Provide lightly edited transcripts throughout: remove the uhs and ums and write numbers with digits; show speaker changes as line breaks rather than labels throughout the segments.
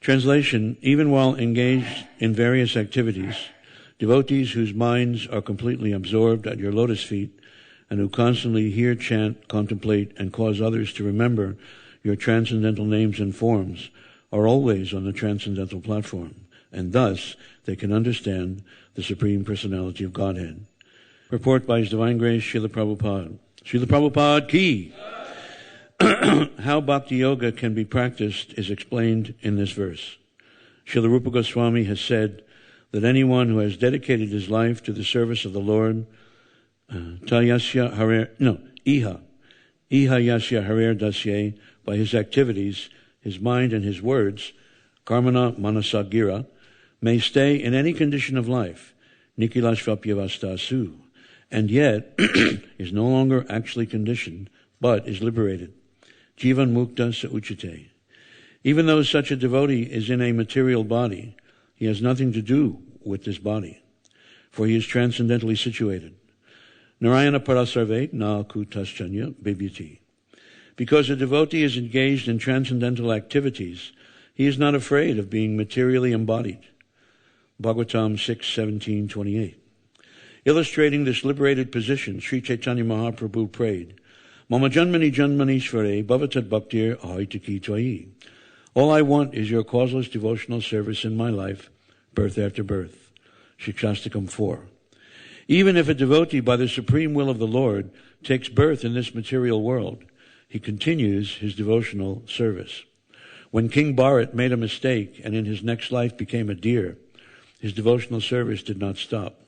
Translation: even while engaged in various activities, devotees whose minds are completely absorbed at your lotus feet and who constantly hear, chant, contemplate, and cause others to remember your transcendental names and forms are always on the transcendental platform, and thus they can understand the Supreme Personality of Godhead. Report by His Divine Grace, Srila Prabhupada. Srila Prabhupada ki! How Bhakti Yoga can be practiced is explained in this verse. Srila Rupa Goswami has said that anyone who has dedicated his life to the service of the Lord, iha yasya harer dasye, by his activities, his mind and his words, karmana manasagira, may stay in any condition of life, nikilashvapyavastasu, and yet is no longer actually conditioned, but is liberated. Jivan mukta sa uchite. Even though such a devotee is in a material body, he has nothing to do with this body, for he is transcendentally situated. Narayana parasarve na kutaschanya bibhuti. Because a devotee is engaged in transcendental activities, he is not afraid of being materially embodied. Bhagavatam 6:17-28. Illustrating this liberated position, Sri Chaitanya Mahaprabhu prayed, Mama janmani janmanishvare bhavatad bhaktir ahaitaki tvai. All I want is your causeless devotional service in my life, birth after birth. Shikshastakam 4. Even if a devotee, by the supreme will of the Lord, takes birth in this material world, he continues his devotional service. When King Bharat made a mistake and in his next life became a deer, his devotional service did not stop.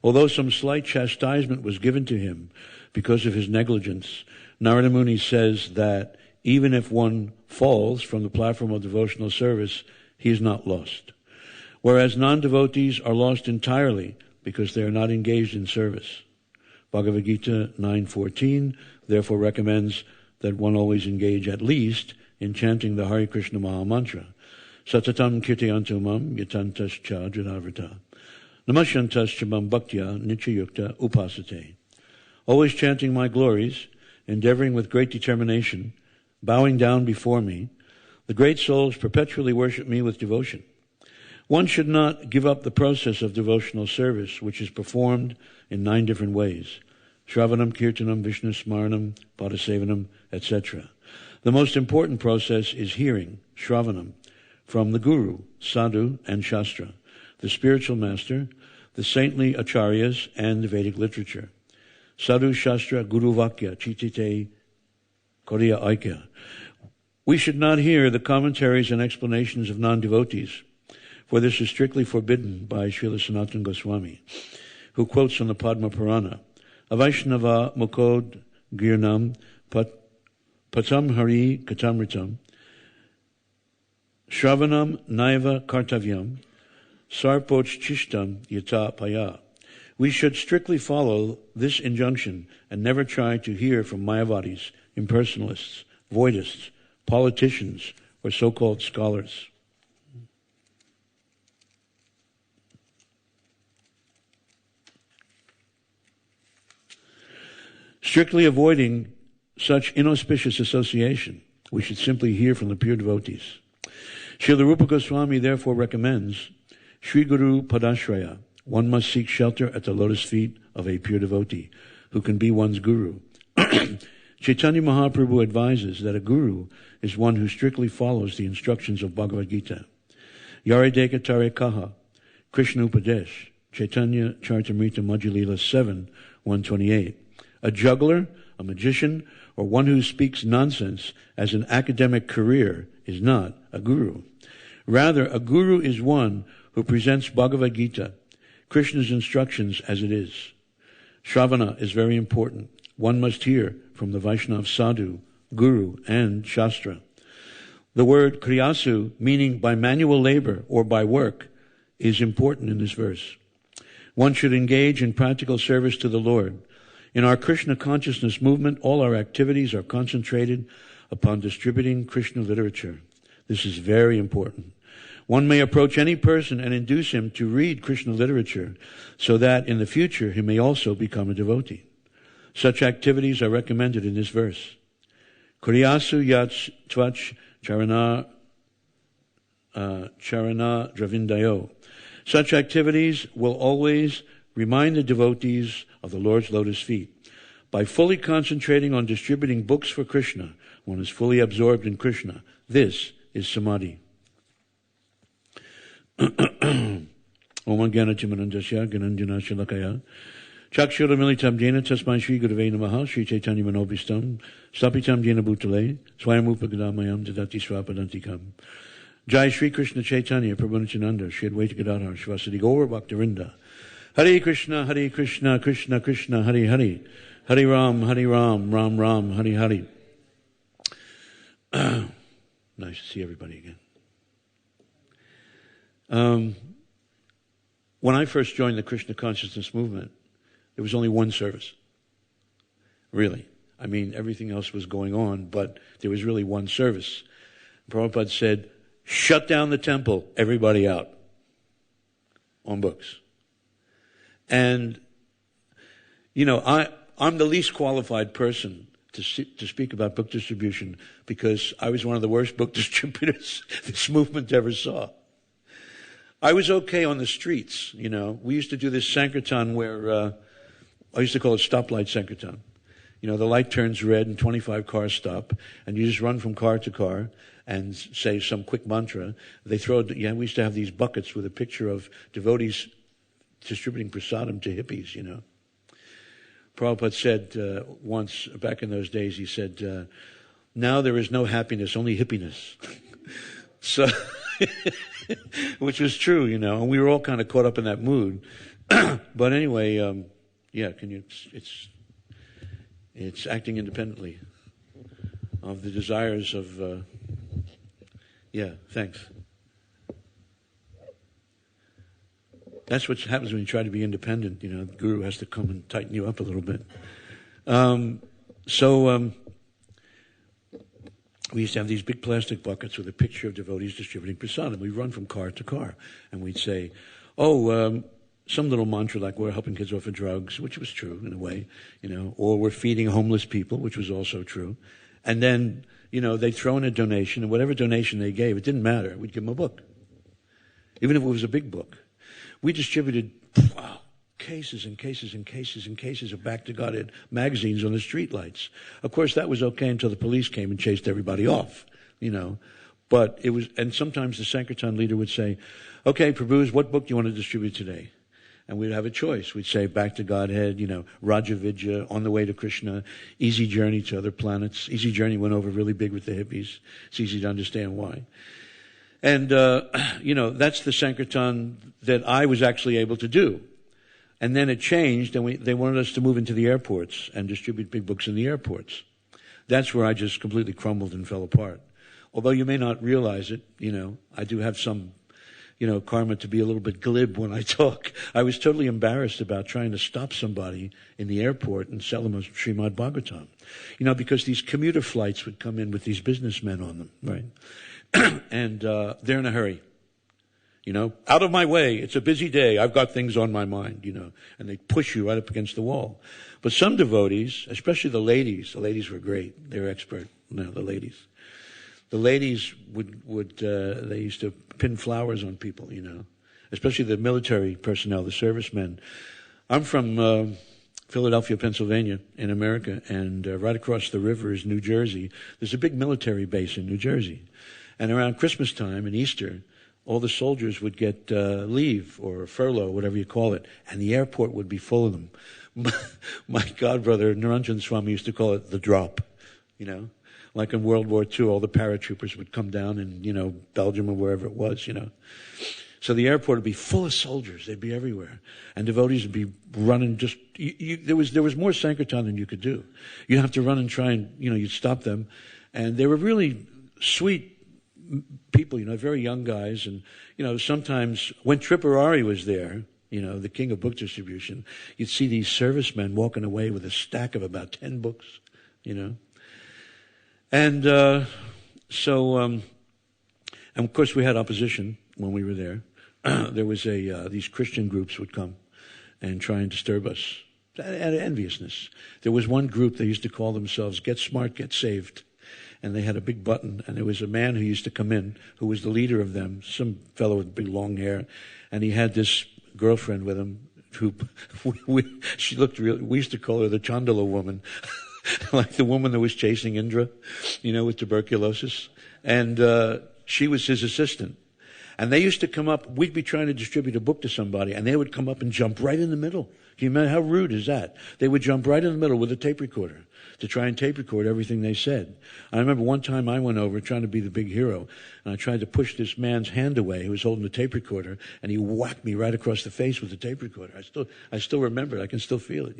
Although some slight chastisement was given to him because of his negligence, Narada Muni says that even if one falls from the platform of devotional service, he is not lost. Whereas non-devotees are lost entirely because they are not engaged in service. Bhagavad Gita 9:14 therefore recommends that one always engage at least in chanting the Hare Krishna Maha Mantra. Satatam kirtayantu mam yatantas cha janavrata. Namasyantas chabam bhaktya nityayukta upasate. Always chanting my glories, endeavoring with great determination, bowing down before me, the great souls perpetually worship me with devotion. One should not give up the process of devotional service, which is performed in 9 different ways: Shravanam, Kirtanam, Vishnu Smaranam, Padasevanam, etc. The most important process is hearing, Shravanam, from the Guru, Sadhu, and Shastra, the spiritual master, the saintly acharyas, and the Vedic literature. Sadhu, Shastra, Guru Vakya, Chitite, Koriya Aikya. We should not hear the commentaries and explanations of non-devotees, for this is strictly forbidden by Srila Sanatana Goswami, who quotes from the Padma Purana, Avaishnava Mukod Girnam Patam Hari Katamritam Shravanam Naiva Kartavyam Sarpoch Chishtam Yata Paya. We should strictly follow this injunction and never try to hear from Mayavadis, impersonalists, voidists, politicians, or so-called scholars. Strictly avoiding such inauspicious association, we should simply hear from the pure devotees. Srila Rupa Goswami therefore recommends Sri Guru Padashraya. One must seek shelter at the lotus feet of a pure devotee, who can be one's guru. Chaitanya Mahaprabhu advises that a guru is one who strictly follows the instructions of Bhagavad Gita. Yaredeka Tare Kaha, Krishna Upadesh, Chaitanya Charitamrita Madhya-lila 7:128. A juggler, a magician, or one who speaks nonsense as an academic career is not a guru. Rather, a guru is one who presents Bhagavad Gita, Krishna's instructions as it is. Shravana is very important. One must hear from the Vaishnava Sadhu, Guru, and Shastra. The word kriyasu, meaning by manual labor or by work, is important in this verse. One should engage in practical service to the Lord. In our Krishna consciousness movement, all our activities are concentrated upon distributing Krishna literature. This is very important. One may approach any person and induce him to read Krishna literature so that in the future he may also become a devotee. Such activities are recommended in this verse. Kuryasu yats tvach charana Charana Dravindayo. Such activities will always remind the devotees of the Lord's lotus feet. By fully concentrating on distributing books for Krishna, one is fully absorbed in Krishna. This is samadhi. Om Jnana Timanandasya Gananjana Shalakaya Chakshura Militam Jena Tasmai Shri Gurave Namaha Shri Chaitanya Manobhistam Stapitam Jena Bhutale Swayam Upagadamayam Dadati Swapadantikam Jai Shri Krishna Chaitanya Prabhu Nityananda Shri Advaita Gadadhar Shivasati Gaur Bhaktarinda Hare Krishna Krishna Krishna Hare Hare Hare Ram Ram Ram Hare Hare. Nice to see everybody again. When I first joined the Krishna consciousness movement, there was only one service. Really. I mean, everything else was going on, but there was really one service. Prabhupada said, shut down the temple, everybody out on books. And, you know, I'm the least qualified person to speak about book distribution because I was one of the worst book distributors this movement ever saw. I was okay on the streets, you know. We used to do this Sankirtan where, I used to call it stoplight Sankirtan. You know, the light turns red and 25 cars stop, and you just run from car to car and say some quick mantra. We used to have these buckets with a picture of devotees distributing prasadam to hippies, you know. Prabhupada said once, back in those days, he said, now there is no happiness, only hippiness. So, which was true, you know, and we were all kind of caught up in that mood. But anyway, it's acting independently of the desires of, thanks. That's what happens when you try to be independent. You know, the guru has to come and tighten you up a little bit. We used to have these big plastic buckets with a picture of devotees distributing prasadam. We'd run from car to car, and we'd say, some little mantra like we're helping kids off of drugs, which was true in a way, you know, or we're feeding homeless people, which was also true. And then, you know, they'd throw in a donation, and whatever donation they gave, it didn't matter. We'd give them a book, even if it was a big book. We distributed cases and cases and cases and cases of Back to Godhead magazines on the streetlights. Of course, that was okay until the police came and chased everybody off, you know. But it was, and sometimes the Sankirtan leader would say, okay, Prabhus, what book do you want to distribute today? And we'd have a choice. We'd say Back to Godhead, you know, Raja Vidya, On the Way to Krishna, Easy Journey to Other Planets. Easy Journey went over really big with the hippies. It's easy to understand why. And, you know, that's the Sankirtan that I was actually able to do. And then it changed, and they wanted us to move into the airports and distribute big books in the airports. That's where I just completely crumbled and fell apart. Although you may not realize it, you know, I do have some, you know, karma to be a little bit glib when I talk. I was totally embarrassed about trying to stop somebody in the airport and sell them a Srimad Bhagavatam. You know, because these commuter flights would come in with these businessmen on them, right? And they're in a hurry. You know, out of my way, it's a busy day, I've got things on my mind, you know, and they push you right up against the wall. But some devotees, especially the ladies were great. They were expert, the ladies. The ladies they used to pin flowers on people, you know, especially the military personnel, the servicemen. I'm from Philadelphia, Pennsylvania, in America, and right across the river is New Jersey. There's a big military base in New Jersey. And around Christmas time and Easter, all the soldiers would get leave or furlough, whatever you call it, and the airport would be full of them. My godbrother, Niranjan Swami, used to call it the drop, you know. Like in World War II, all the paratroopers would come down in, you know, Belgium or wherever it was, you know. So the airport would be full of soldiers. They'd be everywhere. And devotees would be running just, there was more Sankirtan than you could do. You'd have to run and try and, you know, you'd stop them. And they were really sweet people, you know, very young guys. And, you know, sometimes when Tripurari was there, you know, the king of book distribution, you'd see these servicemen walking away with a stack of about 10 books, you know. And and of course we had opposition when we were there. There was these Christian groups would come and try and disturb us. Enviousness. There was one group, they used to call themselves Get Smart, Get Saved. and they had a big button, and there was a man who used to come in, who was the leader of them, some fellow with big long hair, and he had this girlfriend with him, who, she looked real, we used to call her the Chandala woman, like the woman that was chasing Indra, with tuberculosis, and she was his assistant. And they used to come up, we'd be trying to distribute a book to somebody, and they would come up and jump right in the middle. Can you imagine how rude is that? They would jump right in the middle with a tape recorder to try and tape record everything they said. I remember one time I went over trying to be the big hero, and I tried to push this man's hand away who was holding the tape recorder, and he whacked me right across the face with the tape recorder. I still remember it. I can still feel it,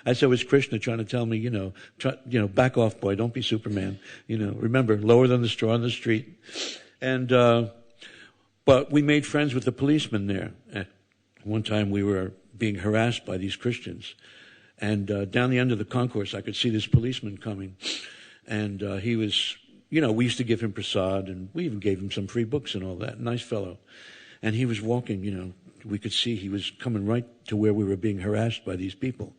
I said it was Krishna trying to tell me, back off, boy, don't be Superman. Remember, lower than the straw on the street. And, but we made friends with the policemen there. One time we were being harassed by these Christians. And down the end of the concourse, I could see this policeman coming. And he was, we used to give him prasad, and we even gave him some free books and all that. Nice fellow. And he was walking, we could see he was coming right to where we were being harassed by these people.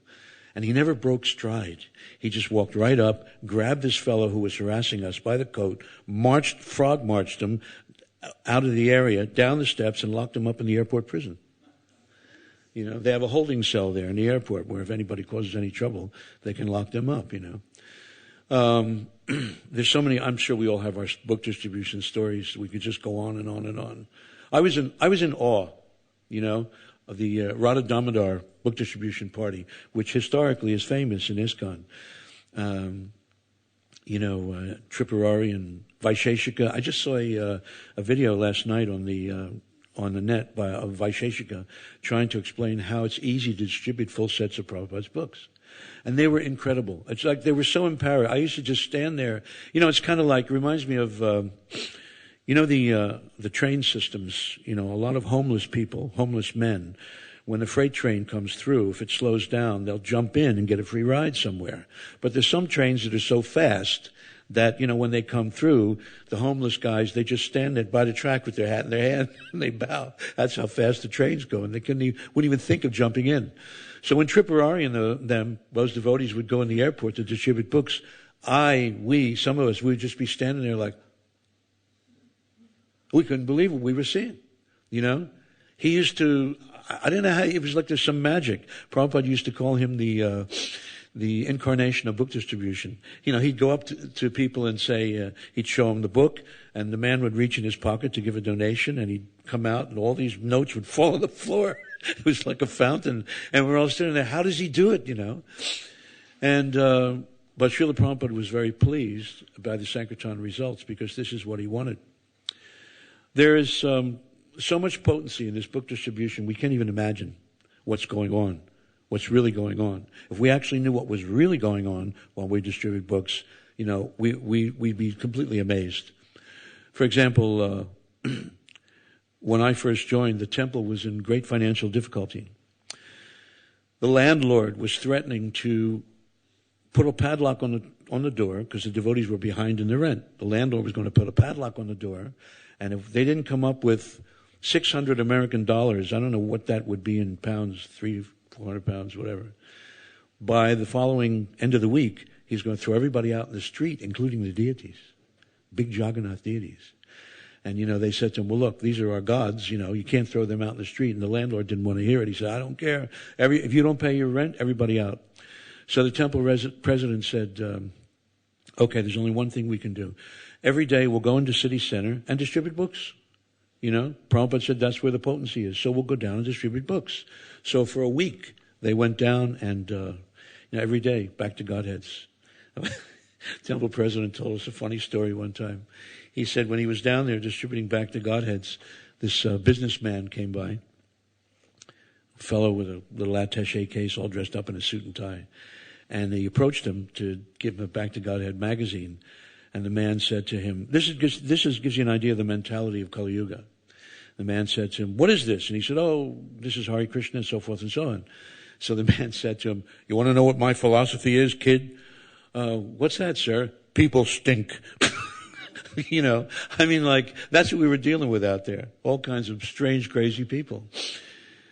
And he never broke stride. He just walked right up, grabbed this fellow who was harassing us by the coat, frog marched him out of the area, down the steps, and locked him up in the airport prison. They have a holding cell there in the airport where if anybody causes any trouble, they can lock them up, There's so many, I'm sure we all have our book distribution stories. We could just go on and on and on. I was in awe, of the Radha Damodar book distribution party, which historically is famous in ISKCON. Tripurari and Vaisheshika. I just saw a video last night on the net of Vaisheshika trying to explain how it's easy to distribute full sets of Prabhupada's books. And they were incredible. It's like they were so empowered. I used to just stand there. It's kind of like, reminds me of, the train systems. A lot of homeless people, homeless men, when the freight train comes through, if it slows down, they'll jump in and get a free ride somewhere. But there's some trains that are so fast that, when they come through, the homeless guys, they just stand there by the track with their hat in their hand and they bow. That's how fast the train's going. They wouldn't even think of jumping in. So when Tripurari and those devotees would go in the airport to distribute books, some of us, we would just be standing there like, we couldn't believe what we were seeing. He used to, I don't know how, it was like there's some magic. Prabhupada used to call him the incarnation of book distribution. He'd go up to people and say, he'd show them the book, and the man would reach in his pocket to give a donation, and he'd come out, and all these notes would fall on the floor. It was like a fountain, and we're all sitting there, how does he do it, And, but Srila Prabhupada was very pleased by the Sankirtan results, because this is what he wanted. There is so much potency in this book distribution, we can't even imagine what's going on. What's really going on. If we actually knew what was really going on while we distribute books, we'd be completely amazed. For example, when I first joined, the temple was in great financial difficulty. The landlord was threatening to put a padlock on the door because the devotees were behind in the rent. The landlord was going to put a padlock on the door, and if they didn't come up with $600 American, I don't know what that would be in pounds, 400 pounds, whatever. By the following end of the week, he's going to throw everybody out in the street, including the deities, big Jagannath deities. And, they said to him, well, look, these are our gods, you can't throw them out in the street. And the landlord didn't want to hear it. He said, I don't care. If you don't pay your rent, everybody out. So the temple president said, okay, there's only one thing we can do. Every day we'll go into city center and distribute books. Prabhupada said that's where the potency is. So we'll go down and distribute books. So for a week, they went down and, every day, back to Godheads. Temple president told us a funny story one time. He said when he was down there distributing back to Godheads, this businessman came by, a fellow with a little attaché case all dressed up in a suit and tie. And he approached him to give him a Back to Godhead magazine. And the man said to him, this gives you an idea of the mentality of Kali Yuga. The man said to him, what is this? And he said, oh, this is Hare Krishna and so forth and so on. So the man said to him, you want to know what my philosophy is, kid? What's that, sir? People stink. That's what we were dealing with out there. All kinds of strange, crazy people.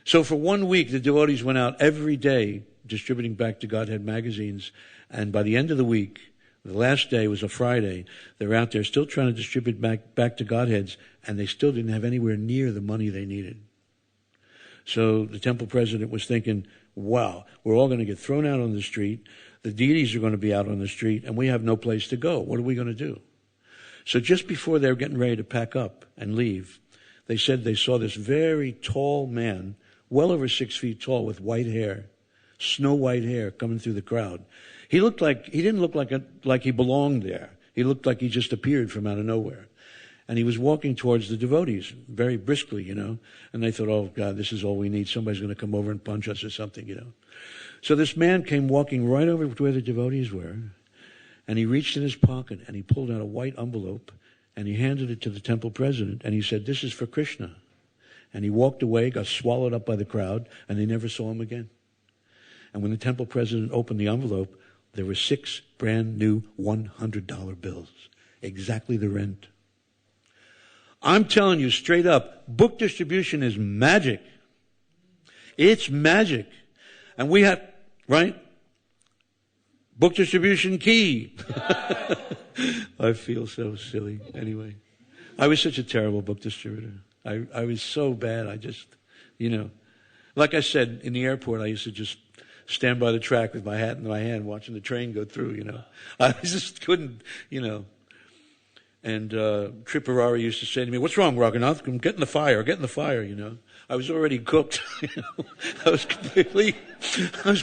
So for 1 week, the devotees went out every day distributing Back to Godhead magazines. And by the end of the week, The last day was a Friday. They were out there still trying to distribute back to Godheads, and they still didn't have anywhere near the money they needed. So the temple president was thinking, wow, we're all going to get thrown out on the street. The deities are going to be out on the street, and we have no place to go. What are we going to do? So just before they were getting ready to pack up and leave, they said they saw this very tall man, well over 6 feet tall, with white hair, snow white hair, coming through the crowd. He didn't look like he belonged there. He looked like he just appeared from out of nowhere. And he was walking towards the devotees very briskly, and they thought, oh God, this is all we need. Somebody's going to come over and punch us or something, So this man came walking right over to where the devotees were, and he reached in his pocket and he pulled out a white envelope and he handed it to the temple president and he said, this is for Krishna. And he walked away, got swallowed up by the crowd, and they never saw him again. And when the temple president opened the envelope, there were 6 brand new $100 bills, exactly the rent. I'm telling you straight up, book distribution is magic. It's magic. And we have, right? Book distribution key. I feel so silly. Anyway, I was such a terrible book distributor. I was so bad. I just, like I said, in the airport, I used to just stand by the track with my hat in my hand watching the train go through, I just couldn't, And Tripurari used to say to me, what's wrong, Raghanath? Get in the fire, I was already cooked. I was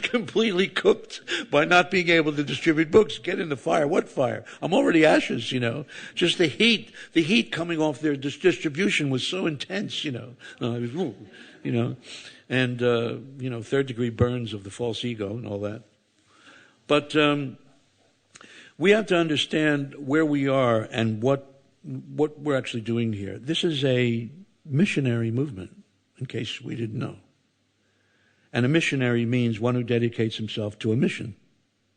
completely cooked by not being able to distribute books. Get in the fire. What fire? I'm already ashes, Just the heat coming off their distribution was so intense, And, third degree burns of the false ego and all that. But we have to understand where we are and what we're actually doing here. This is a missionary movement, in case we didn't know. And a missionary means one who dedicates himself to a mission,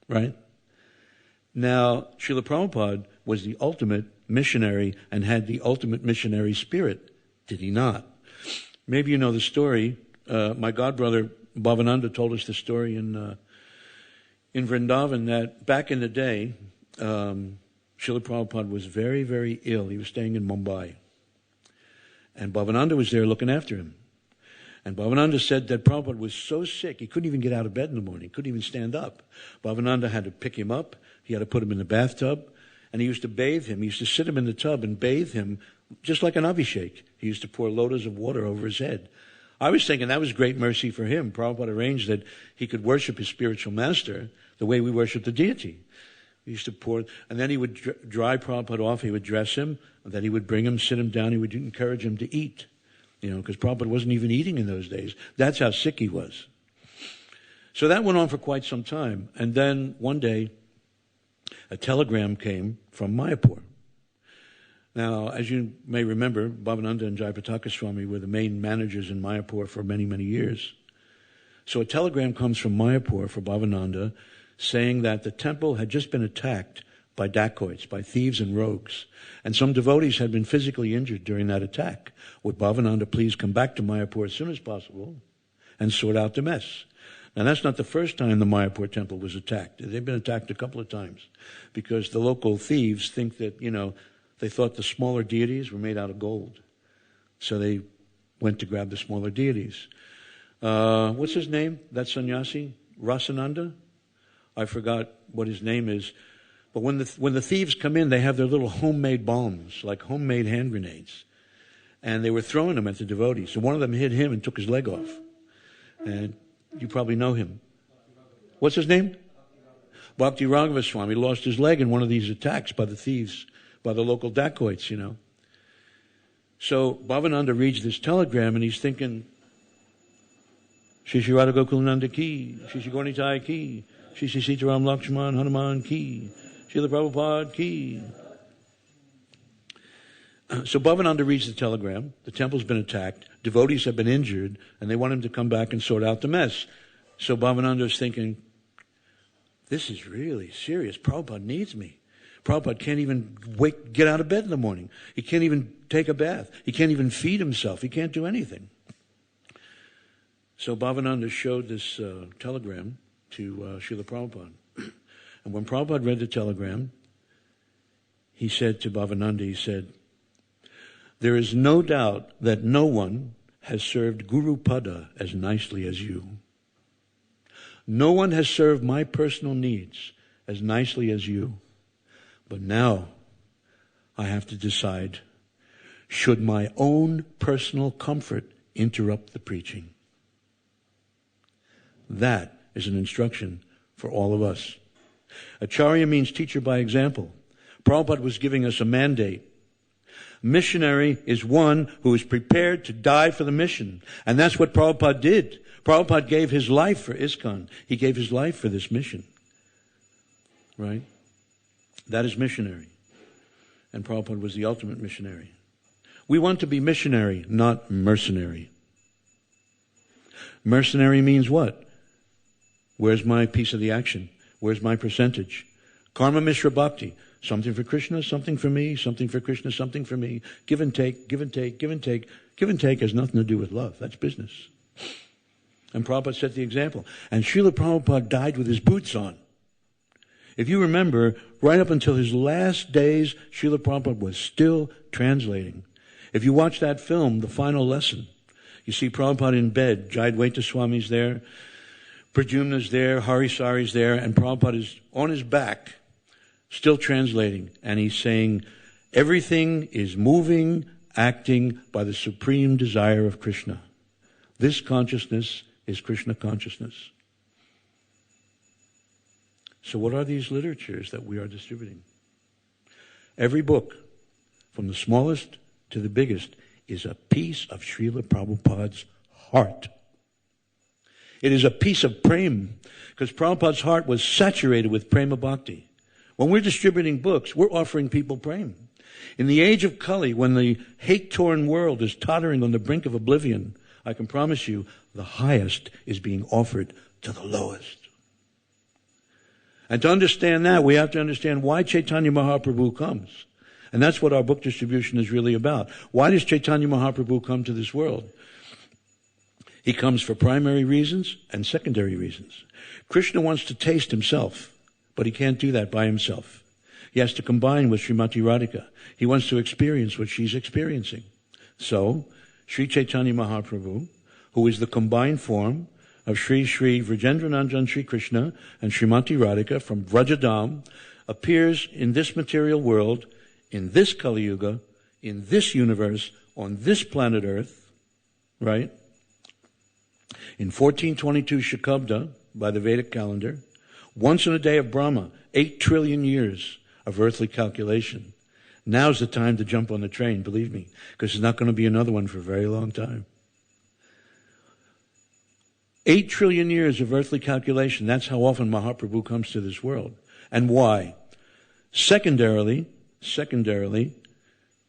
right? Now, Srila Prabhupada was the ultimate missionary and had the ultimate missionary spirit, did he not? Maybe you know the story. My godbrother Bhavananda told us the story in Vrindavan that back in the day, Srila Prabhupada was very, very ill. He was staying in Mumbai. And Bhavananda was there looking after him. And Bhavananda said that Prabhupada was so sick, he couldn't even get out of bed in the morning. He couldn't even stand up. Bhavananda had to pick him up. He had to put him in the bathtub. And he used to bathe him. He used to sit him in the tub and bathe him just like an abhishek. He used to pour lotus of water over his head. I was thinking that was great mercy for him. Prabhupada arranged that he could worship his spiritual master the way we worship the deity. He used to pour, and then he would dry Prabhupada off. He would dress him, and then he would bring him, sit him down. He would encourage him to eat, because Prabhupada wasn't even eating in those days. That's how sick he was. So that went on for quite some time. And then one day, a telegram came from Mayapur. Now, as you may remember, Bhavananda and Jayapataka Swami were the main managers in Mayapur for many, many years. So a telegram comes from Mayapur for Bhavananda saying that the temple had just been attacked by dacoits, by thieves and rogues, and some devotees had been physically injured during that attack. Would Bhavananda please come back to Mayapur as soon as possible and sort out the mess? Now, that's not the first time the Mayapur temple was attacked. They've been attacked a couple of times because the local thieves think that, they thought the smaller deities were made out of gold. So they went to grab the smaller deities. What's his name? That sannyasi? Rasananda? I forgot what his name is. But when the thieves come in, they have their little homemade bombs, like homemade hand grenades. And they were throwing them at the devotees. So one of them hit him and took his leg off. And you probably know him. What's his name? Bhakti Raghava Swami lost his leg in one of these attacks by the thieves, by the local dacoits, So Bhavananda reads this telegram and he's thinking, Shri Shri Radha Gokulananda ki, Shri Shri Gaurnitai ki, Shri Shri Sitaram Lakshman Hanuman ki, Srila Prabhupada ki. So Bhavananda reads the telegram. The temple's been attacked. Devotees have been injured, and they want him to come back and sort out the mess. So Bhavananda is thinking, this is really serious. Prabhupada needs me. Prabhupada can't even get out of bed in the morning. He can't even take a bath. He can't even feed himself. He can't do anything. So Bhavananda showed this telegram to Srila Prabhupada. And when Prabhupada read the telegram, he said to Bhavananda, he said, there is no doubt that no one has served Guru Pada as nicely as you. No one has served my personal needs as nicely as you. But now I have to decide, should my own personal comfort interrupt the preaching? That is an instruction for all of us. Acharya means teacher by example. Prabhupada was giving us a mandate. Missionary is one who is prepared to die for the mission. And that's what Prabhupada did. Prabhupada gave his life for ISKCON. He gave his life for this mission. Right? That is missionary. And Prabhupada was the ultimate missionary. We want to be missionary, not mercenary. Mercenary means what? Where's my piece of the action? Where's my percentage? Karma Mishra Bhakti. Something for Krishna, something for me, something for Krishna, something for me. Give and take, give and take, give and take. Give and take has nothing to do with love. That's business. And Prabhupada set the example. And Srila Prabhupada died with his boots on. If you remember, right up until his last days, Srila Prabhupada was still translating. If you watch that film, The Final Lesson, you see Prabhupada in bed, Jayadvaita Swami's there, Pradyumna's there, Harisari's there, and Prabhupada is on his back, still translating, and he's saying, everything is moving, acting by the supreme desire of Krishna. This consciousness is Krishna consciousness. So what are these literatures that we are distributing? Every book, from the smallest to the biggest, is a piece of Srila Prabhupada's heart. It is a piece of prema, because Prabhupada's heart was saturated with prema bhakti. When we're distributing books, we're offering people prema. In the age of Kali, when the hate-torn world is tottering on the brink of oblivion, I can promise you the highest is being offered to the lowest. And to understand that, we have to understand why Chaitanya Mahaprabhu comes. And that's what our book distribution is really about. Why does Chaitanya Mahaprabhu come to this world? He comes for primary reasons and secondary reasons. Krishna wants to taste himself, but he can't do that by himself. He has to combine with Srimati Radhika. He wants to experience what she's experiencing. So, Sri Chaitanya Mahaprabhu, who is the combined form of Sri Vrajendranandan Sri Krishna and Srimati Radhika from Vrajadam, appears in this material world, in this Kali Yuga, in this universe, on this planet Earth, right? In 1422 Shakabda, by the Vedic calendar, once in a day of Brahma, 8 trillion years of earthly calculation. Now's the time to jump on the train, believe me, because there's not going to be another one for a very long time. 8 trillion years of earthly calculation, that's how often Mahaprabhu comes to this world. And why? Secondarily,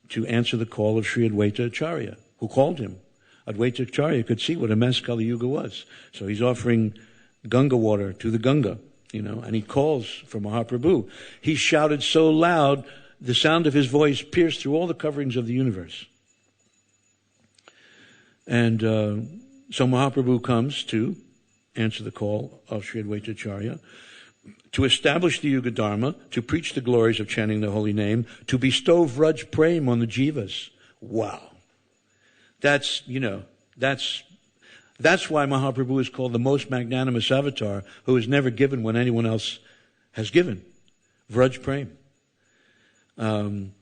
to answer the call of Sri Advaita Acharya, who called him. Advaita Acharya could see what a mess Kali Yuga was. So he's offering Ganga water to the Ganga, and he calls for Mahaprabhu. He shouted so loud, the sound of his voice pierced through all the coverings of the universe. And so Mahaprabhu comes to answer the call of Sri Advaita Acharya, to establish the Yuga Dharma, to preach the glories of chanting the holy name, to bestow Vraj Prem on the Jivas. Wow. That's why Mahaprabhu is called the most magnanimous avatar, who has never given when anyone else has given. Vraj Prem. And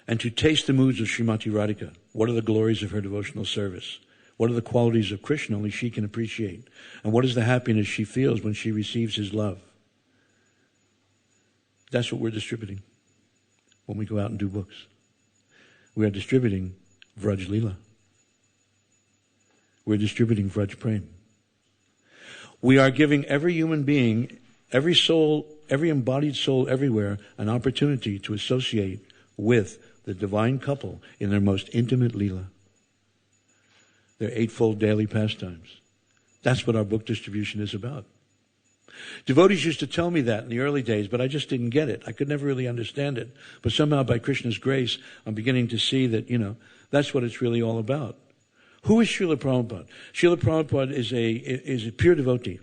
to taste the moods of Srimati Radhika. What are the glories of her devotional service? What are the qualities of Krishna only she can appreciate? And what is the happiness she feels when she receives his love? That's what we're distributing when we go out and do books. We are distributing Vraj Leela. We're distributing Vraj Prem. We are giving every human being, every soul, every embodied soul everywhere, an opportunity to associate with the divine couple in their most intimate Leela. Their eightfold daily pastimes. That's what our book distribution is about. Devotees used to tell me that in the early days, but I just didn't get it. I could never really understand it. But somehow by Krishna's grace, I'm beginning to see that, that's what it's really all about. Who is Srila Prabhupada? Srila Prabhupada is a pure devotee.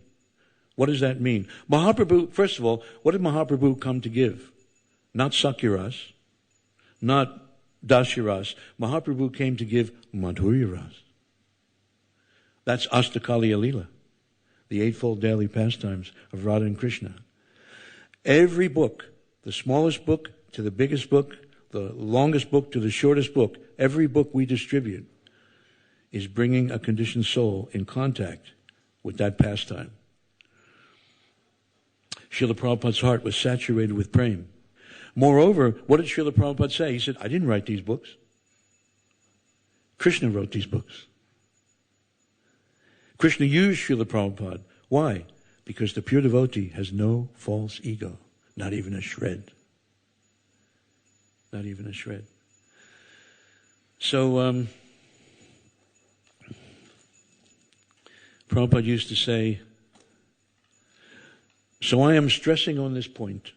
What does that mean? Mahaprabhu, first of all, what did Mahaprabhu come to give? Not Sakyaras, not Dasya Ras. Mahaprabhu came to give Madhurya Ras. That's Astakali Alila, the eightfold daily pastimes of Radha and Krishna. Every book, the smallest book to the biggest book, the longest book to the shortest book, every book we distribute is bringing a conditioned soul in contact with that pastime. Srila Prabhupada's heart was saturated with prema. Moreover, what did Srila Prabhupada say? He said, I didn't write these books. Krishna wrote these books. Krishna used Srila Prabhupada. Why? Because the pure devotee has no false ego. Not even a shred. Not even a shred. So, Prabhupada used to say, so I am stressing on this point.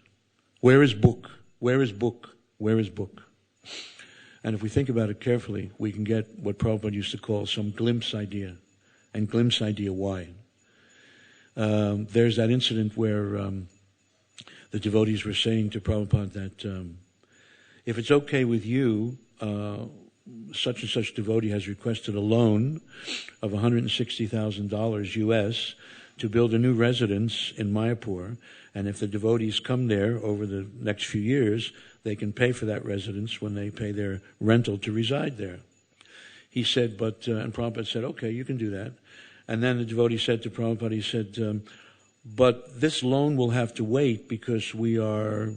Where is book? Where is book? Where is book? And if we think about it carefully, we can get what Prabhupada used to call some glimpse idea. And glimpse idea why. There's that incident where the devotees were saying to Prabhupada that if it's okay with you, such and such devotee has requested a loan of $160,000 US to build a new residence in Mayapur, and if the devotees come there over the next few years, they can pay for that residence when they pay their rental to reside there. He said, and Prabhupada said, okay, you can do that. And then the devotee said to Prabhupada, he said, but this loan will have to wait because we are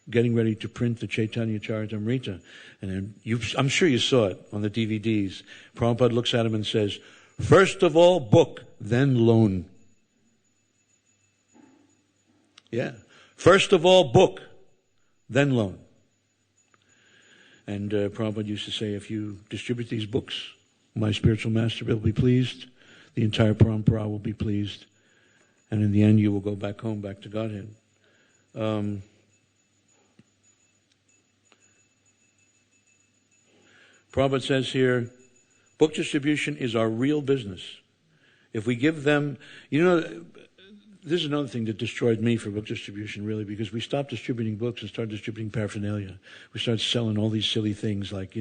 getting ready to print the Chaitanya Charitamrita. And I'm sure you saw it on the DVDs. Prabhupada looks at him and says, first of all, book, then loan. Yeah. First of all, book, then loan. And Prabhupada used to say, if you distribute these books, my spiritual master will be pleased, the entire parampara will be pleased, and in the end you will go back home, back to Godhead. Prabhupada says here, book distribution is our real business. If we give them, this is another thing that destroyed me for book distribution, really, because we stopped distributing books and started distributing paraphernalia. We started selling all these silly things like,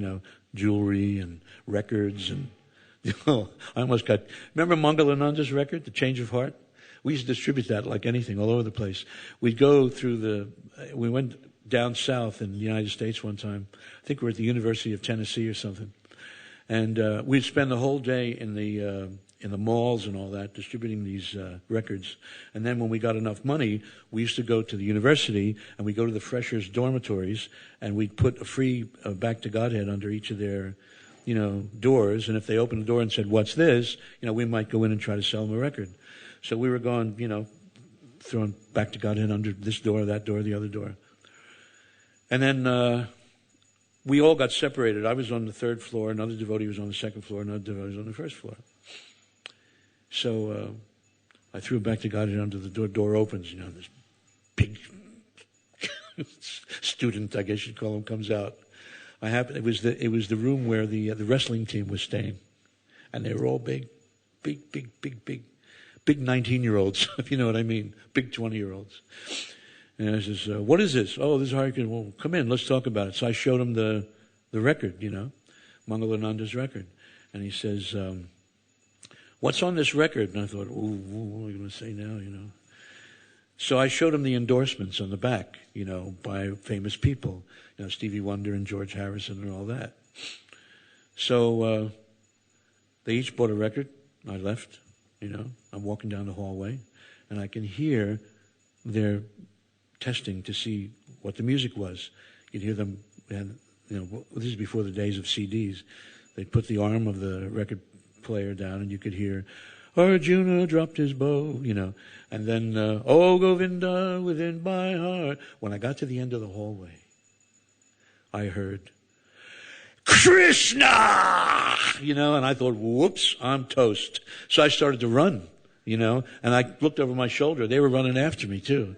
jewelry and records and, I almost remember Mangalananda's record, The Change of Heart? We used to distribute that like anything all over the place. We'd go we went down south in the United States one time. I think we were at the University of Tennessee or something. And we'd spend the whole day in the malls and all that, distributing these records. And then when we got enough money, we used to go to the university and we'd go to the freshers' dormitories and we'd put a free Back to Godhead under each of their, doors. And if they opened the door and said, what's this? We might go in and try to sell them a record. So we were going, throwing Back to Godhead under this door, that door, the other door. And then we all got separated. I was on the third floor, another devotee was on the second floor, another devotee was on the first floor. So I threw Back to Godhead under the door. Door opens, this big student, I guess you'd call him, comes out. It was the room where the wrestling team was staying, and they were all big 19-year-olds, if you know what I mean, big 20-year-olds. And I says, what is this? Oh, this is Hare Krishna. Well, come in, let's talk about it. So I showed him the record, Mangalananda's record. And he says, what's on this record? And I thought, what are you going to say now, So I showed him the endorsements on the back, by famous people, Stevie Wonder and George Harrison and all that. So they each bought a record. I left, I'm walking down the hallway, and I can hear their testing to see what the music was. You'd hear them, and this is before the days of CDs. They'd put the arm of the record player down, and you could hear, Arjuna dropped his bow, and then, oh Govinda within my heart. When I got to the end of the hallway, I heard, Krishna! And I thought, whoops, I'm toast. So I started to run, and I looked over my shoulder. They were running after me too.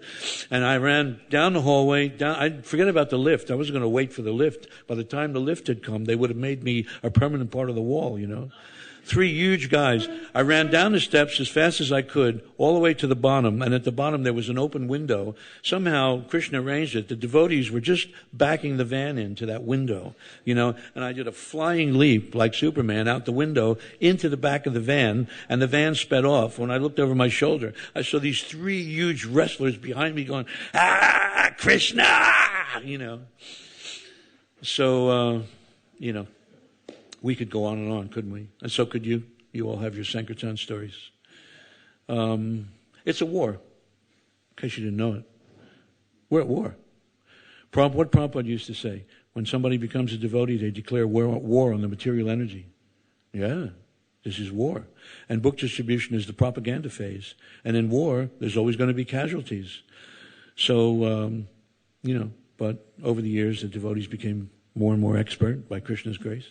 And I ran down the hallway, I forget about the lift. I wasn't going to wait for the lift. By the time the lift had come, they would have made me a permanent part of the wall, Three huge guys. I ran down the steps as fast as I could, all the way to the bottom, and at the bottom there was an open window. Somehow Krishna arranged it. The devotees were just backing the van into that window, and I did a flying leap like Superman out the window into the back of the van, and the van sped off. When I looked over my shoulder, I saw these three huge wrestlers behind me going, "Ah, Krishna!" So, we could go on and on, couldn't we? And so could you. You all have your Sankirtan stories. It's a war, in case you didn't know it. We're at war. What Prabhupada used to say, when somebody becomes a devotee, they declare war on the material energy. Yeah, this is war. And book distribution is the propaganda phase. And in war, there's always going to be casualties. So, but over the years, the devotees became more and more expert by Krishna's grace.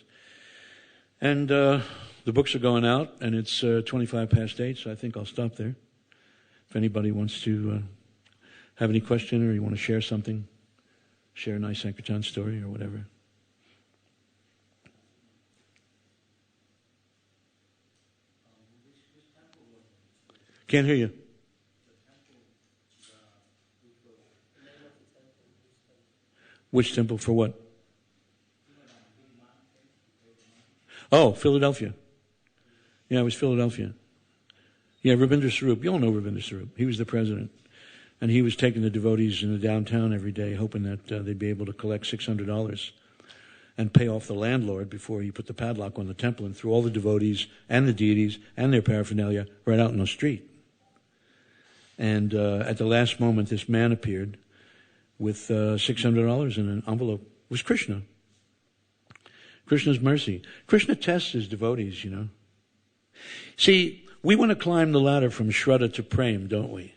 And the books are going out, and it's 25 past 8, so I think I'll stop there. If anybody wants to have any question or you want to share something, share a nice Sankirtan story or whatever. Can't hear you. Which temple for what? Oh, Philadelphia. Yeah, it was Philadelphia. Yeah, Rabindra Swarup. You all know Rabindra Swarup. He was the president. And he was taking the devotees in the downtown every day, hoping that they'd be able to collect $600 and pay off the landlord before he put the padlock on the temple and threw all the devotees and the deities and their paraphernalia right out in the street. And at the last moment, this man appeared with $600 in an envelope. It was Krishna. Krishna's mercy. Krishna tests his devotees, See, we want to climb the ladder from Shraddha to Prem, don't we?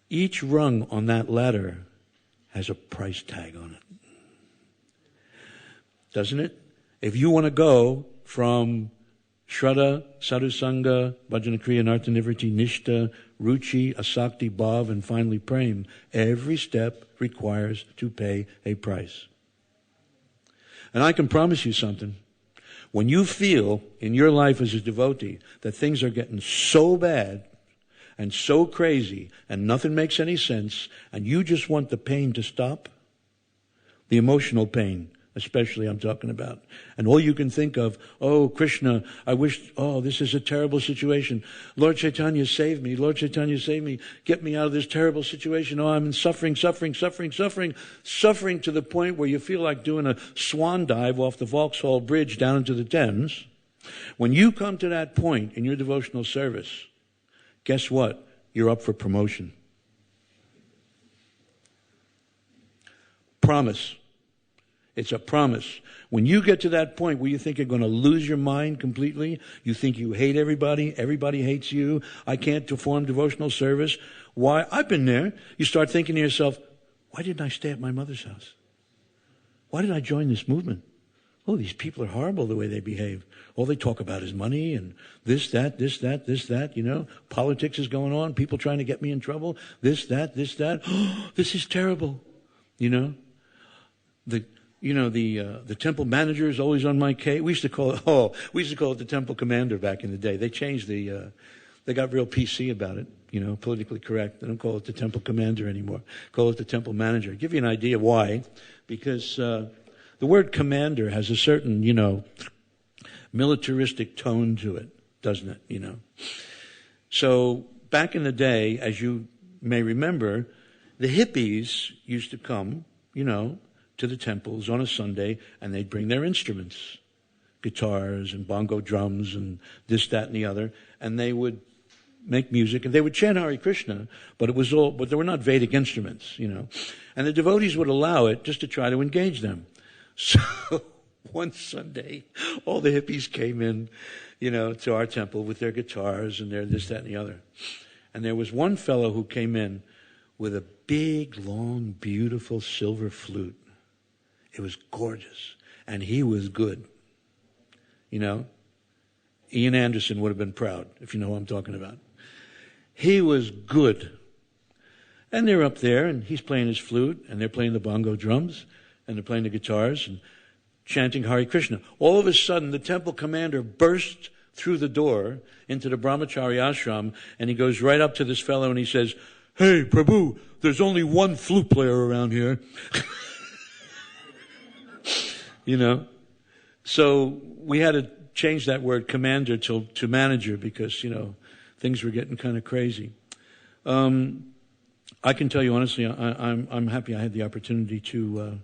Each rung on that ladder has a price tag on it. Doesn't it? If you want to go from Shraddha, Sadhusanga, Bhajanakriya, Nartanivriti, Nishta, Ruchi, Asakti, Bhav, and finally Prem, every step requires to pay a price. And I can promise you something. When you feel in your life as a devotee that things are getting so bad and so crazy and nothing makes any sense and you just want the pain to stop, the emotional pain especially I'm talking about, and all you can think of, oh, Krishna, I wish, oh, this is a terrible situation. Lord Chaitanya, save me. Lord Chaitanya, save me. Get me out of this terrible situation. Oh, I'm suffering to the point where you feel like doing a swan dive off the Vauxhall Bridge down into the Thames. When you come to that point in your devotional service, guess what? You're up for promotion. Promise. It's a promise. When you get to that point where you think you're going to lose your mind completely, you think you hate everybody hates you, I can't perform devotional service. Why? I've been there. You start thinking to yourself, why didn't I stay at my mother's house? Why did I join this movement? Oh, these people are horrible the way they behave. All they talk about is money and this, that. Politics is going on. People trying to get me in trouble. This, that. Oh, this is terrible. The temple manager is always on my case. We used to call it the temple commander back in the day. They changed they got real PC about it, politically correct. They don't call it the temple commander anymore. Call it the temple manager. I'll give you an idea why. Because the word commander has a certain, militaristic tone to it, doesn't it, So back in the day, as you may remember, the hippies used to come, to the temples on a Sunday, and they'd bring their instruments, guitars and bongo drums and this, that, and the other, and they would make music, and they would chant Hare Krishna, but they were not Vedic instruments, And the devotees would allow it just to try to engage them. So one Sunday, all the hippies came in, to our temple with their guitars and their this, that, and the other. And there was one fellow who came in with a big, long, beautiful silver flute. It was gorgeous. And he was good. Ian Anderson would have been proud, if you know who I'm talking about. He was good. And they're up there, and he's playing his flute, and they're playing the bongo drums, and they're playing the guitars. And chanting Hare Krishna. All of a sudden, the temple commander burst through the door into the brahmachari ashram, and he goes right up to this fellow and he says, "Hey, Prabhu, there's only one flute player around here." You know? So we had to change that word commander to manager because, things were getting kind of crazy. I can tell you honestly, I'm happy I had the opportunity to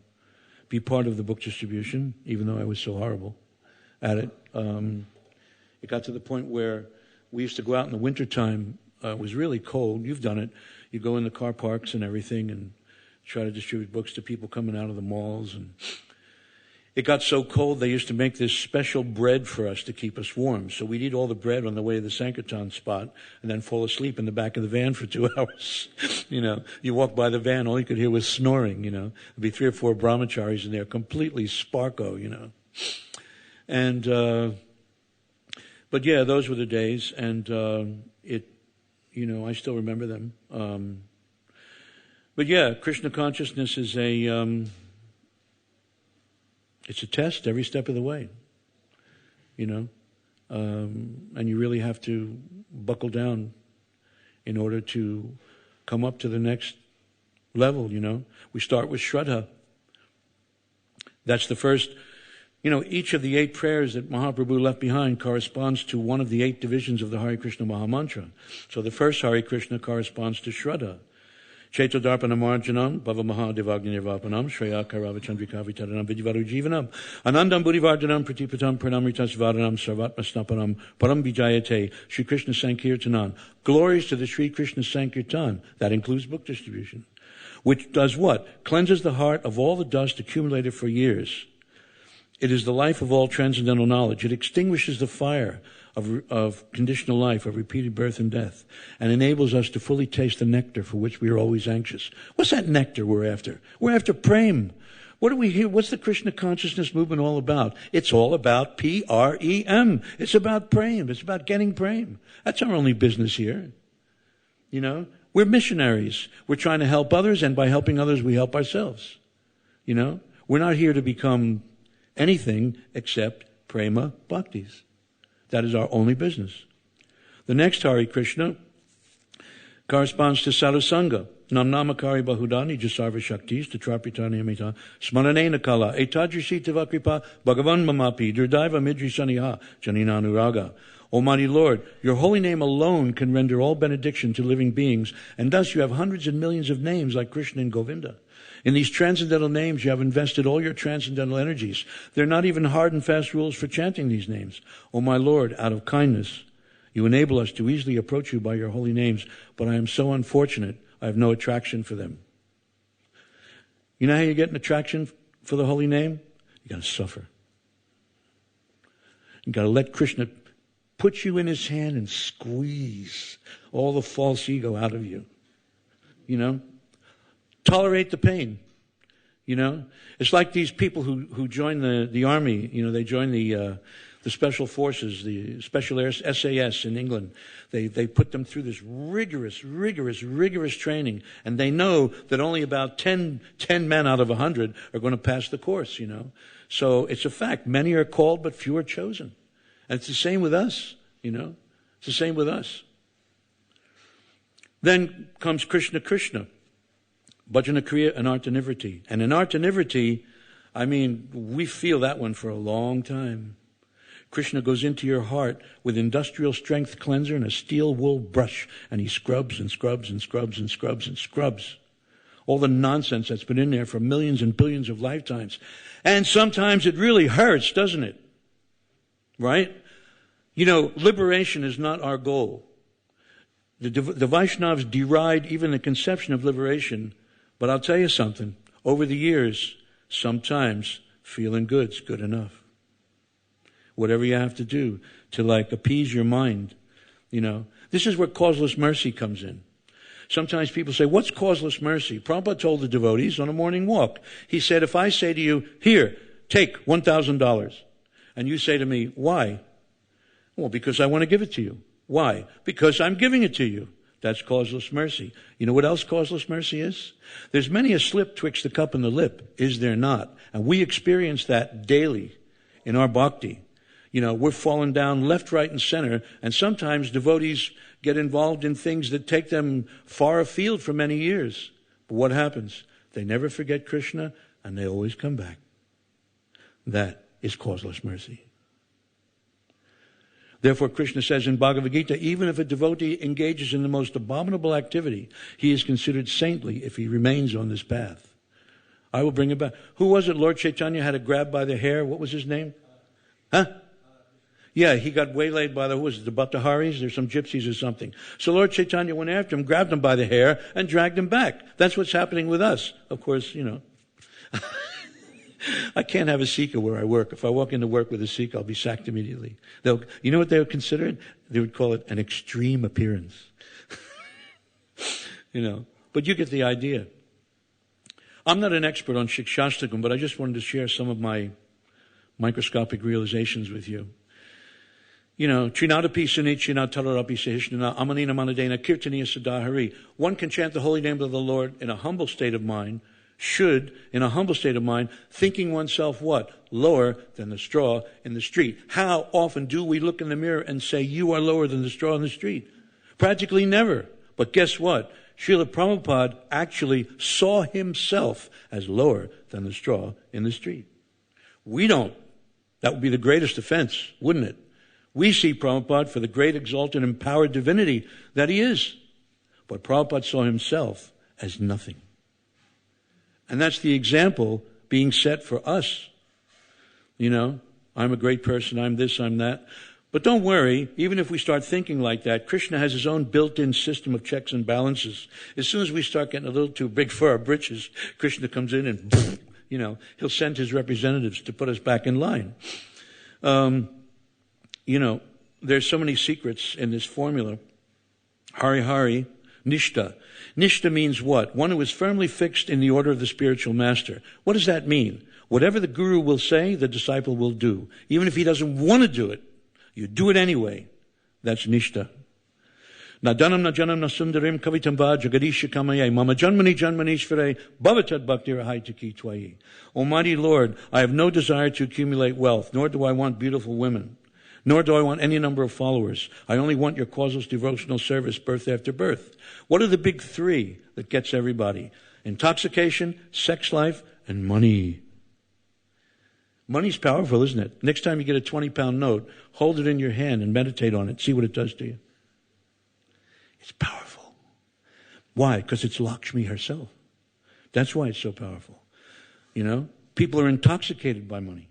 be part of the book distribution, even though I was so horrible at it. It got to the point where we used to go out in the wintertime. It was really cold. You've done it. You go in the car parks and everything and try to distribute books to people coming out of the malls. And it got so cold, they used to make this special bread for us to keep us warm. So we'd eat all the bread on the way to the Sankirtan spot and then fall asleep in the back of the van for 2 hours. You walk by the van, all you could hear was snoring, There'd be 3 or 4 brahmacharis in there, completely sparko, And, but yeah, those were the days, and I still remember them. But yeah, Krishna consciousness is it's a test every step of the way, and you really have to buckle down in order to come up to the next level, We start with Shraddha. That's the first, each of the 8 prayers that Mahaprabhu left behind corresponds to one of the 8 divisions of the Hare Krishna Mahamantra. So the first Hare Krishna corresponds to Shraddha. Chaitodarpanam Arjanam, Bhava Mahadevagni-nirvapanam, Shreya Karavachandrika Vitaranam, Vidivaru Jivanam, Anandam Buddhivardhanam, Pratipatam, Pranamritas Varanam, Sarvatmasnapanam, Param Vijayate, Sri Krishna Sankirtanan. Glories to the Sri Krishna Sankirtan. That includes book distribution. Which does what? Cleanses the heart of all the dust accumulated for years. It is the life of all transcendental knowledge. It extinguishes the fire of conditional life, of repeated birth and death, and enables us to fully taste the nectar for which we are always anxious. What's that nectar we're after? We're after prem. What do we hear? What's the Krishna consciousness movement all about? It's all about P-R-E-M. It's about prem. It's about getting prem. That's our only business here. We're missionaries. We're trying to help others, and by helping others, we help ourselves. We're not here to become anything except prema bhaktis. That is our only business. The next Hare Krishna corresponds to Sadhusanga. Nam namakari bahudani jasarva shaktis tatrapitani amita smaranena kala etadrisi tavakripa bhagavan mamapi durdaiva midri saniha janinanuraga. Almighty Lord, your holy name alone can render all benediction to living beings, and thus you have hundreds and millions of names like Krishna and Govinda. In these transcendental names, you have invested all your transcendental energies. They're not even hard and fast rules for chanting these names. O my Lord, out of kindness, you enable us to easily approach you by your holy names, but I am so unfortunate, I have no attraction for them. You know how you get an attraction for the holy name? You got to suffer. You got to let Krishna put you in his hand and squeeze all the false ego out of you. Tolerate the pain. It's like these people who join the army. They join the special forces, the special air SAS in England. They put them through this rigorous training, and they know that only about 10 men out of 100 are going to pass the course. So it's a fact. Many are called, but few are chosen. And it's the same with us. It's the same with us. Then comes Krishna Krishna. Bhajana Kriya and Artanivriti. And in Artanivriti, we feel that one for a long time. Krishna goes into your heart with industrial strength cleanser and a steel wool brush, and he scrubs and scrubs and scrubs and scrubs and scrubs all the nonsense that's been in there for millions and billions of lifetimes. And sometimes it really hurts, doesn't it? Right? Liberation is not our goal. The Vaishnavas deride even the conception of liberation. But I'll tell you something. Over the years, sometimes feeling good's good enough. Whatever you have to do to appease your mind, This is where causeless mercy comes in. Sometimes people say, what's causeless mercy? Prabhupada told the devotees on a morning walk. He said, if I say to you, here, take $1,000. And you say to me, why? Well, because I want to give it to you. Why? Because I'm giving it to you. That's causeless mercy. You know what else causeless mercy is? There's many a slip twixt the cup and the lip, is there not? And we experience that daily in our bhakti. You know, we're falling down left, right, and center, and sometimes devotees get involved in things that take them far afield for many years. But what happens? They never forget Krishna, and they always come back. That is causeless mercy. Therefore, Krishna says in Bhagavad Gita, even if a devotee engages in the most abominable activity, he is considered saintly if he remains on this path. I will bring it back. Who was it Lord Chaitanya had a grab by the hair? What was his name? Huh? Yeah, he got waylaid by the Bhattaharis? There's some gypsies or something. So Lord Chaitanya went after him, grabbed him by the hair, and dragged him back. That's what's happening with us. Of course, you know. I can't have a Sikha where I work. If I walk into work with a Sikha, I'll be sacked immediately. You know what they would consider it? They would call it an extreme appearance. You know, but you get the idea. I'm not an expert on Shikshastakam, but I just wanted to share some of my microscopic realizations with you. You know, Trinadapi Sunichina Talarapi Sahishnana Amanina Manadena Kirtaniya Sadahari. One can chant the holy name of the Lord in a humble state of mind, in a humble state of mind, thinking oneself what? Lower than the straw in the street. How often do we look in the mirror and say, you are lower than the straw in the street? Practically never. But guess what? Srila Prabhupada actually saw himself as lower than the straw in the street. We don't. That would be the greatest offense, wouldn't it? We see Prabhupada for the great, exalted, empowered divinity that he is. But Prabhupada saw himself as nothing. And that's the example being set for us. You know, I'm a great person, I'm this, I'm that. But don't worry, even if we start thinking like that, Krishna has his own built-in system of checks and balances. As soon as we start getting a little too big for our britches, Krishna comes in and, you know, he'll send his representatives to put us back in line. You know, there's so many secrets in this formula. Hari Hari, Nishta. Nishta means what? One who is firmly fixed in the order of the spiritual master. What does that mean? Whatever the guru will say, the disciple will do. Even if he doesn't want to do it, you do it anyway. That's Nishta. Nadanam najanam nasundarim kavitamba jagadisha kamaye mama janmani janmanishvare bhavatad bhaktirahaytaki twayi. Almighty Lord, I have no desire to accumulate wealth, nor do I want beautiful women. Nor do I want any number of followers. I only want your causeless devotional service birth after birth. What are the big three that gets everybody? Intoxication, sex life, and money. Money's powerful, isn't it? Next time you get a 20-pound note, hold it in your hand and meditate on it. See what it does to you. It's powerful. Why? Because it's Lakshmi herself. That's why it's so powerful. You know, people are intoxicated by money.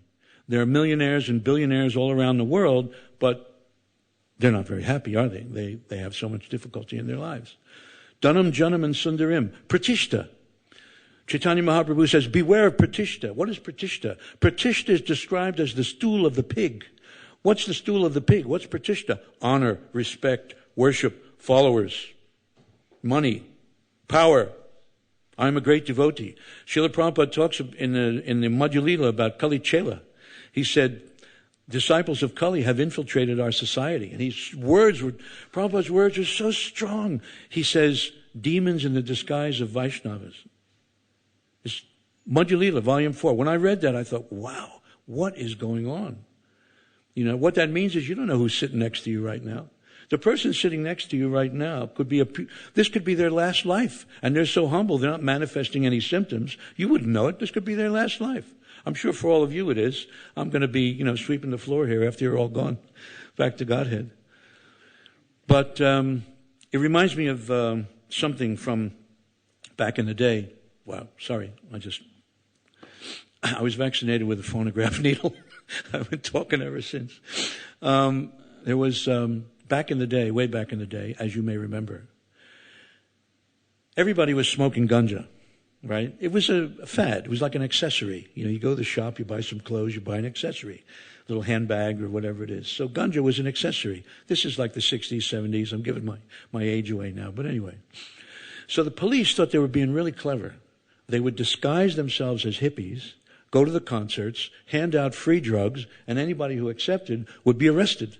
There are millionaires and billionaires all around the world, but they're not very happy, are they? They have so much difficulty in their lives. Dhanam, Janam, and Sundarim. Pratishta. Chaitanya Mahaprabhu says, beware of Pratishta. What is Pratishta? Pratishta is described as the stool of the pig. What's the stool of the pig? What's Pratishta? Honor, respect, worship, followers, money, power. I'm a great devotee. Srila Prabhupada talks in the Madhya Lila about Kali Chela. He said, disciples of Kali have infiltrated our society. And Prabhupada's words are so strong. He says, demons in the disguise of Vaishnavas. It's Madhya Lila, Volume 4. When I read that, I thought, wow, what is going on? You know, what that means is you don't know who's sitting next to you right now. The person sitting next to you right now this could be their last life. And they're so humble, they're not manifesting any symptoms. You wouldn't know it. This could be their last life. I'm sure for all of you it is. I'm going to be, sweeping the floor here after you're all gone back to Godhead. But it reminds me of something from back in the day. Wow, sorry. I was vaccinated with a phonograph needle. I've been talking ever since. There was, back in the day, way back in the day, as you may remember, everybody was smoking ganja. Right? It was a fad. It was like an accessory. You go to the shop, you buy some clothes, you buy an accessory, a little handbag or whatever it is. So ganja was an accessory. This is like the 60s, 70s. I'm giving my age away now. But anyway. So the police thought they were being really clever. They would disguise themselves as hippies, go to the concerts, hand out free drugs, and anybody who accepted would be arrested.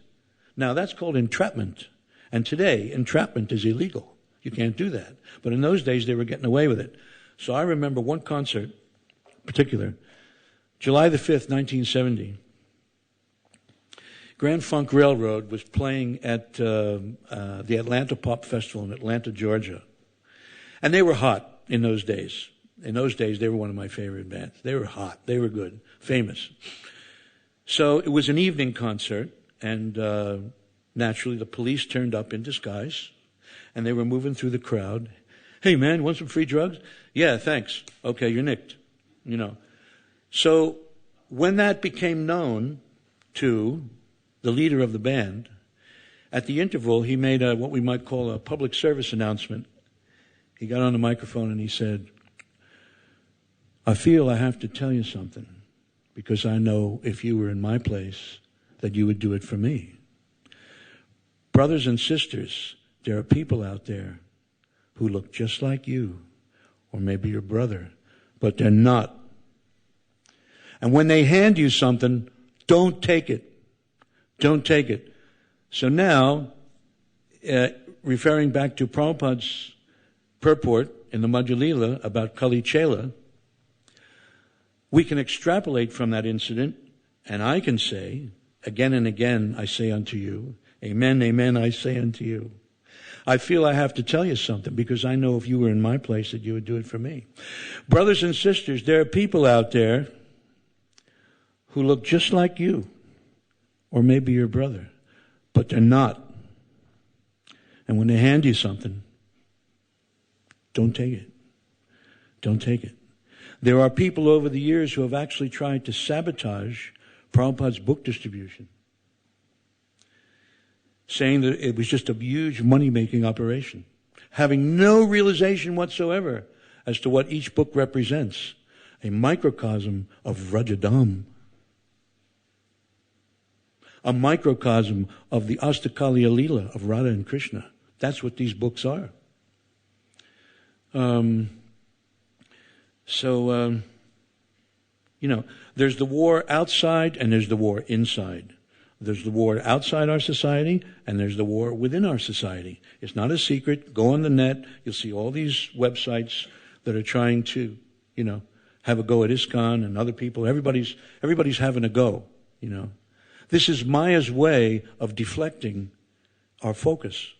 Now that's called entrapment. And today, entrapment is illegal. You can't do that. But in those days, they were getting away with it. So I remember one concert in particular, July the 5th, 1970. Grand Funk Railroad was playing at the Atlanta Pop Festival in Atlanta, Georgia. And they were hot in those days. In those days, they were one of my favorite bands. They were hot. They were good. Famous. So it was an evening concert, and naturally the police turned up in disguise, and they were moving through the crowd. Hey, man, want some free drugs? Yeah, thanks. Okay, you're nicked. You know. So when that became known to the leader of the band, at the interval, he made what we might call a public service announcement. He got on the microphone and he said, I feel I have to tell you something, because I know if you were in my place that you would do it for me. Brothers and sisters, there are people out there who look just like you, or maybe your brother, but they're not. And when they hand you something, don't take it. Don't take it. So now, referring back to Prabhupada's purport in the Madhya Lila about Kali Chela, we can extrapolate from that incident, and I can say, again and again, I say unto you, amen, amen, I say unto you. I feel I have to tell you something, because I know if you were in my place that you would do it for me. Brothers and sisters, there are people out there who look just like you, or maybe your brother, but they're not. And when they hand you something, don't take it. Don't take it. There are people over the years who have actually tried to sabotage Prabhupada's book distribution, saying that it was just a huge money-making operation, having no realization whatsoever as to what each book represents, a microcosm of Rajadam, a microcosm of the Astakaliya Leela of Radha and Krishna. That's what these books are. There's the war outside and there's the war inside. There's the war outside our society and there's the war within our society. It's not a secret. Go on the net. You'll see all these websites that are trying to, have a go at ISKCON and other people. Everybody's having a go, This is Maya's way of deflecting our focus.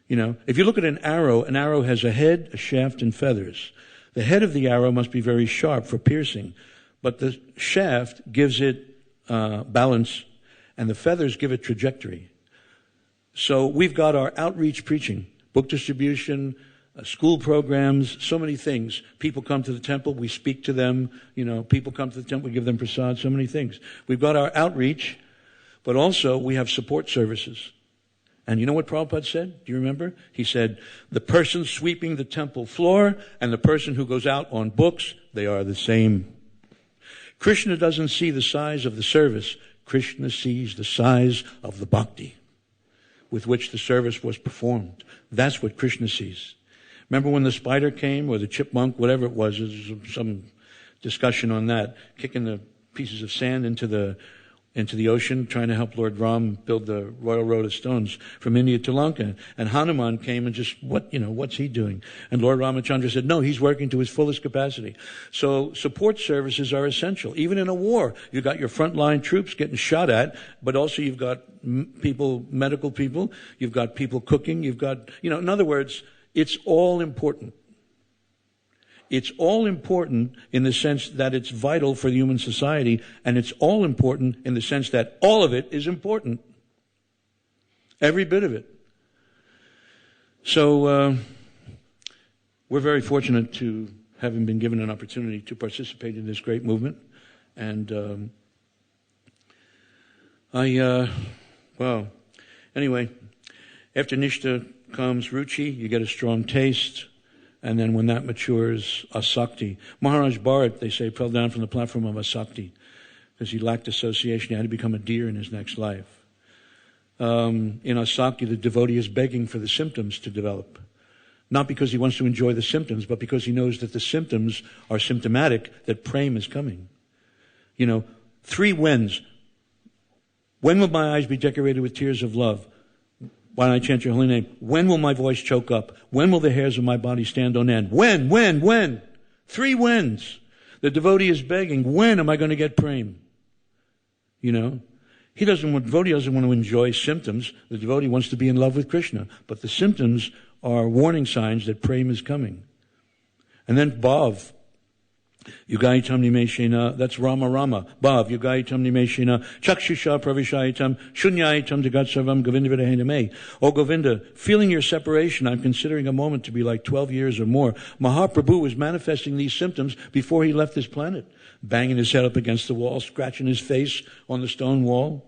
If you look at an arrow has a head, a shaft, and feathers. The head of the arrow must be very sharp for piercing, but the shaft gives it balance, and the feathers give it trajectory. So we've got our outreach preaching, book distribution, school programs, so many things. People come to the temple, we speak to them. People come to the temple, we give them prasad, so many things. We've got our outreach, but also we have support services. And you know what Prabhupada said? Do you remember? He said, the person sweeping the temple floor and the person who goes out on books, they are the same. Krishna doesn't see the size of the service. Krishna sees the size of the bhakti with which the service was performed. That's what Krishna sees. Remember when the spider came, or the chipmunk, whatever it was, there's some discussion on that, kicking the pieces of sand into the ocean, trying to help Lord Ram build the royal road of stones from India to Lanka. And Hanuman came and just, what's he doing? And Lord Ramachandra said, no, he's working to his fullest capacity. So support services are essential. Even in a war, you've got your frontline troops getting shot at, but also you've got medical people, you've got people cooking, you've got, in other words, it's all important. It's all important in the sense that it's vital for the human society, and it's all important in the sense that all of it is important. Every bit of it. So we're very fortunate to having been given an opportunity to participate in this great movement. And anyway, after Nishta comes Ruchi, you get a strong taste. And then when that matures, Asakti. Maharaj Bharat, they say, fell down from the platform of Asakti because he lacked association. He had to become a deer in his next life. In Asakti, the devotee is begging for the symptoms to develop. Not because he wants to enjoy the symptoms, but because he knows that the symptoms are symptomatic that prem is coming. 3 whens. When will my eyes be decorated with tears of love? Why don't I chant your holy name? When will my voice choke up? When will the hairs of my body stand on end? When? 3 whens. The devotee is begging, when am I going to get prem? You know? The devotee doesn't want to enjoy symptoms. The devotee wants to be in love with Krishna. But the symptoms are warning signs that prem is coming. And then Bhav. Yugaitam nimeshena, that's Rama. Bhav, Yugaitam nimeshena, Chakshusha pravishaitam, Shunyaitam jagatsavam Govinda me. Oh Govinda, feeling your separation, I'm considering a moment to be like 12 years or more. Mahaprabhu was manifesting these symptoms before he left this planet. Banging his head up against the wall, scratching his face on the stone wall.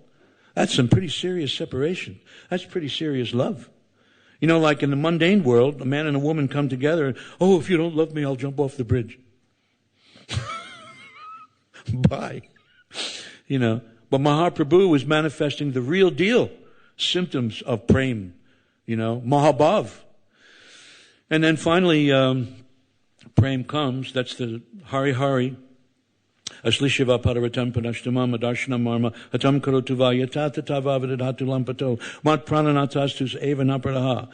That's some pretty serious separation. That's pretty serious love. You know, like in the mundane world, a man and a woman come together and, oh, if you don't love me, I'll jump off the bridge. Bye. You know, but Mahaprabhu was manifesting the real deal symptoms of prem, you know, Mahabhav. And then finally, prem comes, that's the Hari Hari. Aslishiva paravatam panashtamam adarshanam marma hatam karotuva yatatava vidadhatu lampato mat prananatastus eva napradaha.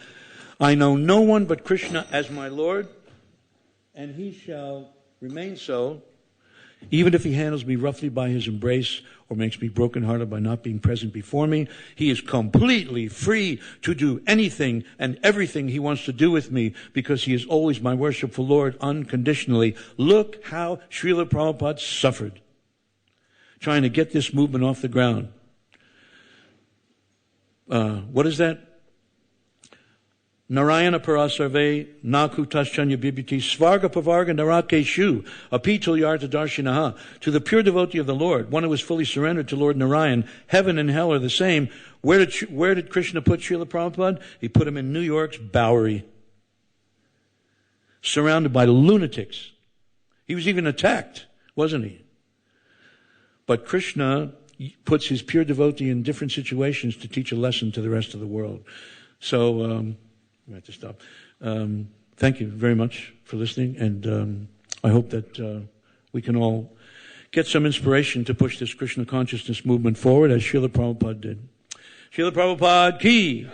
I know no one but Krishna as my Lord, and he shall remain so, even if he handles me roughly by his embrace or makes me brokenhearted by not being present before me. He is completely free to do anything and everything he wants to do with me because he is always my worshipful Lord unconditionally. Look how Srila Prabhupada suffered trying to get this movement off the ground. What is that? Narayana parasarve naku taschanya bibhiti svarga pavarga narakeshu apitul yarta darshinaha. To the pure devotee of the Lord, one who is fully surrendered to Lord Narayan, heaven and hell are the same. Where did Krishna put Srila Prabhupada? He put him in New York's Bowery, surrounded by lunatics. He was even attacked, wasn't he? But Krishna puts his pure devotee in different situations to teach a lesson to the rest of the world. So, I have to stop. Thank you very much for listening, and I hope that we can all get some inspiration to push this Krishna consciousness movement forward as Srila Prabhupada did. Srila Prabhupada ki!